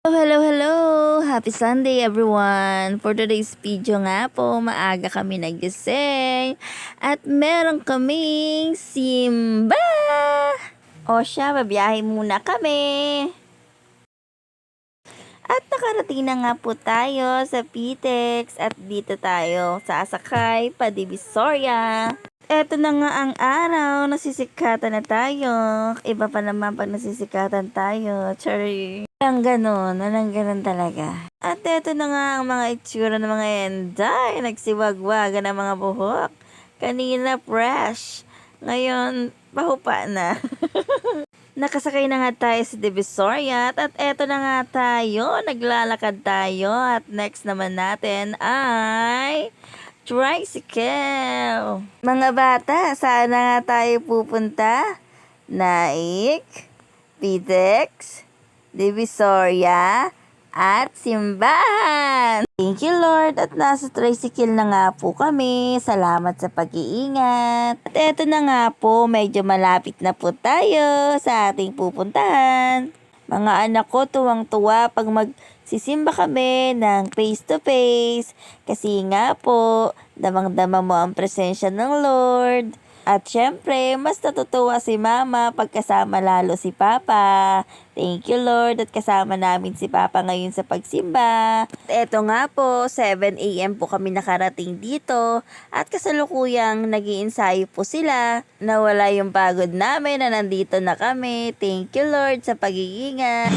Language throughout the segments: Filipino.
Hello! Happy Sunday everyone! For today's video nga po, maaga kami nagising at meron kaming Simba! O siya, babiyahe muna kami! At nakarating na nga po tayo sa PTEX at dito tayo sasakay pa Divisoria. Eto na nga ang araw, nasisikatan na tayo. Iba pa naman pag nasisikatan tayo. Cherry. Walang ganon talaga. At eto na nga ang mga itsura ng mga enday. Nagsiwagwaga ng mga buhok. Kanina fresh. Ngayon, pahupa na. Nakasakay na nga tayo sa Divisoria at eto na nga tayo. Naglalakad tayo at next naman natin ay tricycle. Mga bata, saan na nga tayo pupunta? Naik, PTEX, Divisoria, at simbahan. Thank you Lord at nasa tricycle na nga po kami. Salamat sa pag-iingat. At eto na nga po, medyo malapit na po tayo sa ating pupuntahan. Mga anak ko tuwang-tuwa pag magsisimba kami ng face to face. Kasi nga po, damang-dama mo ang presensya ng Lord. At syempre, mas natutuwa si Mama pagkasama lalo si Papa. Thank you Lord at kasama namin si Papa ngayon sa pagsimba. At eto nga po, 7 AM po kami nakarating dito at kasalukuyang nag-iinsayo po sila. Nawala yung pagod namin na nandito na kami. Thank you Lord sa pag-iingat.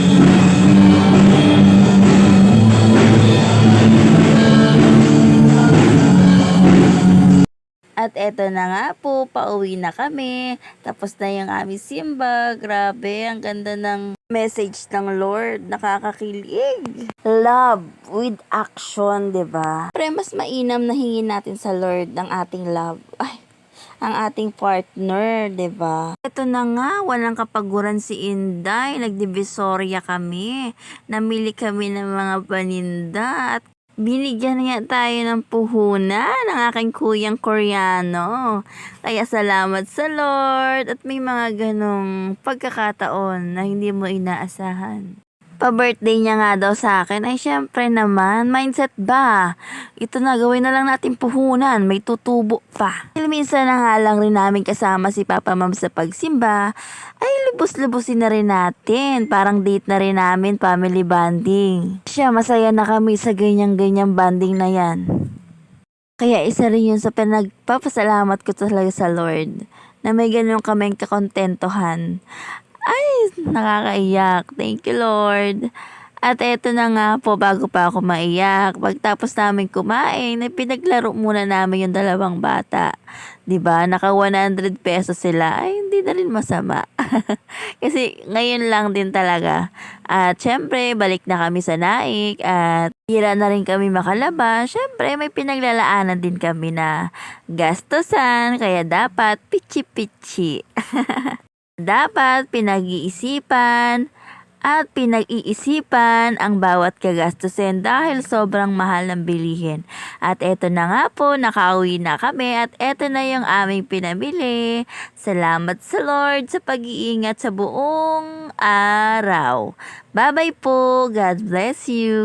At eto na nga po, pauwi na kami. Tapos na yung aming simba. Grabe, ang ganda ng message ng Lord. Nakakakilig. Love with action, 'di ba? Pre, mas mainam na hingin natin sa Lord ang ating love. Ay, ang ating partner, 'di ba? Ito na nga, walang kapaguran si Inday. Nagdivisoria kami. Namili kami ng mga paninda at binigyan nga tayo ng puhunan ng aking kuyang Koreano. Kaya salamat sa Lord at may mga ganong pagkakataon na hindi mo inaasahan. Pa-birthday niya nga daw sa akin, ay syempre naman, mindset ba? Ito na, gawin na lang natin puhunan, may tutubo pa. Minsan na nga lang rin namin kasama si Papa Ma'am sa pagsimba, ay lubos-lubosin na rin natin. Parang date na rin namin, family bonding. Siya, masaya na kami sa ganyang-ganyang bonding na yan. Kaya isa rin yun sa pinagpapasalamat ko talaga sa Lord, na may ganun kaming kakontentohan. Ay, nakakaiyak. Thank you, Lord. At eto na nga po, bago pa ako maiyak, pagtapos namin kumain, ay pinaglaro muna namin yung dalawang bata. 'Di ba? Naka 100 pesos sila. Ay, hindi na rin masama. Kasi ngayon lang din talaga. At syempre, balik na kami sa Naik at hira na rin kami makalabas. Syempre, may pinaglalaanan din kami na gastusan, kaya dapat pichi-pichi. Dapat pinag-iisipan at pinag-iisipan ang bawat kagastusin dahil sobrang mahal ng bilihin. At eto na nga po, nakauwi na kami at eto na yung aming pinamili. Salamat sa Lord sa pag-iingat sa buong araw. Bye-bye po. God bless you.